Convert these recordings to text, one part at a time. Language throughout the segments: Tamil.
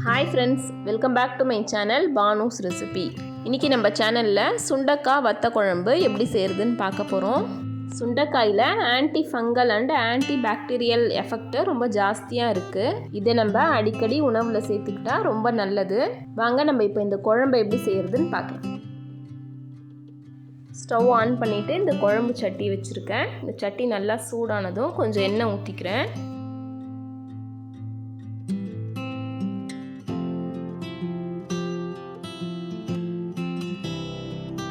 Hi friends, welcome back to my channel Banu's recipe. இன்னைக்கு நம்ம சேனல்ல சுண்டைக்காய் வத்த குழம்பு எப்படி செய்யறதுன்னு பார்க்க போறோம். சுண்டைக்காயில anti fungal and anti bacterial effect ரொம்ப ஜாஸ்தியா இருக்கு. இதை நம்ம அடிக்கடி உணவுல சேர்த்துக்கிட்டா ரொம்ப நல்லது. வாங்க நம்ம இப்போ இந்த குழம்பு எப்படி செய்யறதுன்னு பார்க்கலாம். ஸ்டவ் ஆன் பண்ணிட்டு இந்த குழம்பு சட்டி வச்சிருக்கேன். இந்த சட்டி நல்லா சூடானதும் கொஞ்சம் எண்ணெய் ஊத்திக்கிறேன்.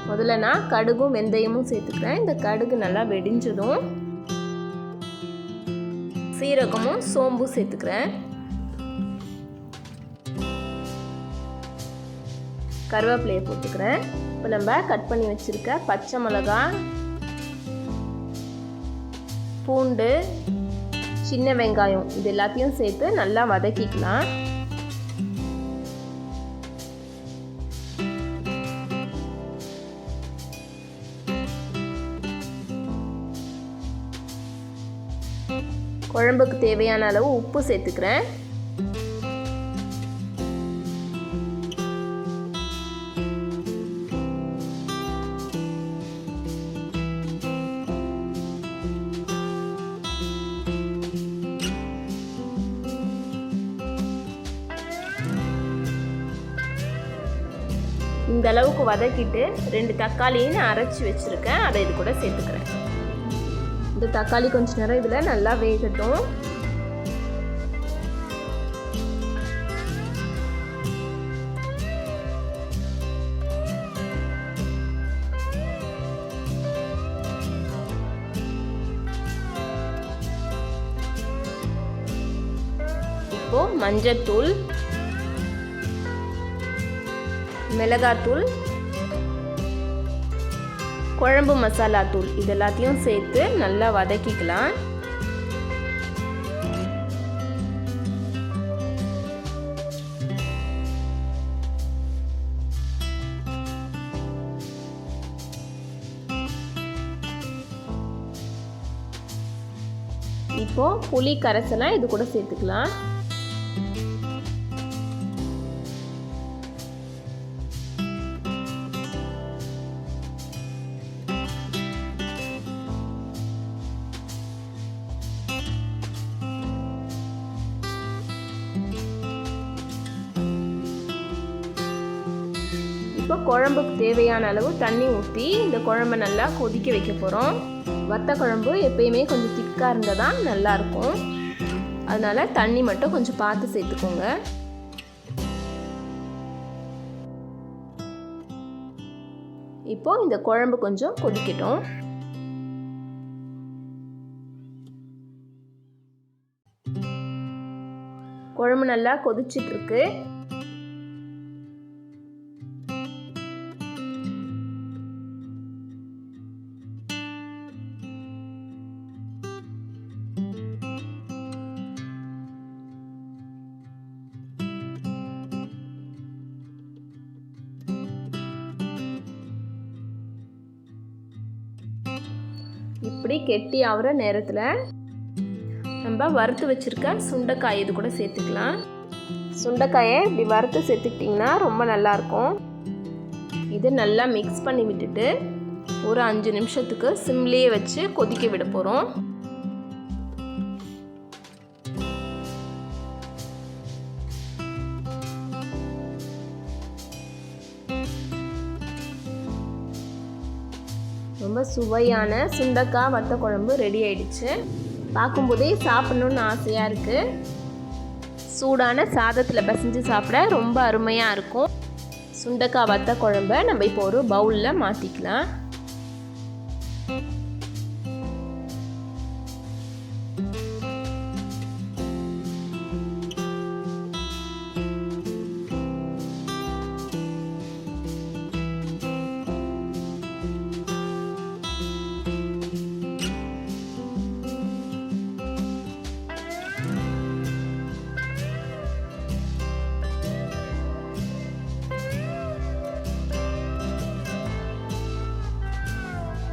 முதல்ல நான் கடுகும் வெந்தயமும் சேர்த்துக்கிறேன். இந்த கடுகு நல்லா வெடிஞ்சதும் சீரகமும் சோம்பும் சேர்த்துக்கிறேன். கருவேப்பிலையை போட்டுக்கிறேன். இப்போ நம்ம கட் பண்ணி வச்சிருக்க பச்சை மிளகாய், பூண்டு, சின்ன வெங்காயம் இது எல்லாத்தையும் சேர்த்து நல்லா வதக்கிக்கலாம். குழம்புக்கு தேவையான அளவு உப்பு சேர்த்துக்கிறேன். இந்த அளவுக்கு வதக்கிட்டு 2 தக்காளியை அரைச்சி வச்சிருக்கேன். அதை இது கூட சேர்த்துக்கிறேன். இந்த தக்காளி கொஞ்ச நேரம் இதில் நல்லா வேகட்டும். இப்போ மஞ்சத்தூள், மிளகாத்தூள், குழம்பு மசாலா தூள் இது எல்லாத்தையும் சேர்த்து நல்லா வதக்கிக்கலாம். இப்போ புளி கரைசலை இது கூட சேர்த்துக்கலாம். இப்போ குழம்புக்கு தேவையான அளவு தண்ணி ஊற்றி இந்த குழம்பை நல்லா கொதிக்க வைக்க போகிறோம். வத்த குழம்பு எப்பயுமே கொஞ்சம் திக்காக இருந்தால் தான் நல்லாயிருக்கும். அதனால் தண்ணி மட்டும் கொஞ்சம் பார்த்து சேர்த்துக்கோங்க. இப்போது இந்த குழம்பு கொஞ்சம் கொதிக்கட்டும். குழம்பு நல்லா கொதிச்சிட்ருக்கு. இப்படி கெட்டி ஆகிற நேரத்தில் நம்ம வறுத்து வச்சுருக்க சுண்டைக்காய் இது கூட சேர்த்துக்கலாம். சுண்டைக்காயை இப்படி வறுத்து சேர்த்துக்கிட்டிங்கன்னா ரொம்ப நல்லாயிருக்கும். இது நல்லா மிக்ஸ் பண்ணி விட்டுட்டு ஒரு 5 நிமிஷத்துக்கு சிம்லேயே வச்சு கொதிக்க விட போகிறோம். ரொம்ப சுவையான சுண்டைக்காய் வத்த குழம்பு ரெடி ஆயிடுச்சு. பார்க்கும்போதே சாப்பிடணுன்னு ஆசையாக இருக்குது. சூடான சாதத்தில் பிசைஞ்சு சாப்பிட ரொம்ப அருமையாக இருக்கும். சுண்டைக்காய் வத்த குழம்பை நம்ம இப்போ ஒரு பவுலில் மாற்றிக்கலாம்.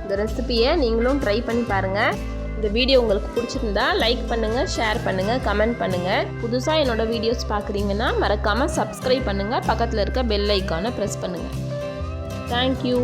இந்த ரெசிபியை நீங்களும் ட்ரை பண்ணி பாருங்கள். இந்த வீடியோ உங்களுக்கு பிடிச்சிருந்தா லைக் பண்ணுங்கள், ஷேர் பண்ணுங்கள், கமெண்ட் பண்ணுங்கள். புதுசாக என்னோடய வீடியோஸ் பார்க்குறீங்கன்னா மறக்காமல் சப்ஸ்கிரைப் பண்ணுங்கள். பக்கத்தில் இருக்க பெல் ஐக்கானை ப்ரெஸ் பண்ணுங்கள். தேங்க்யூ.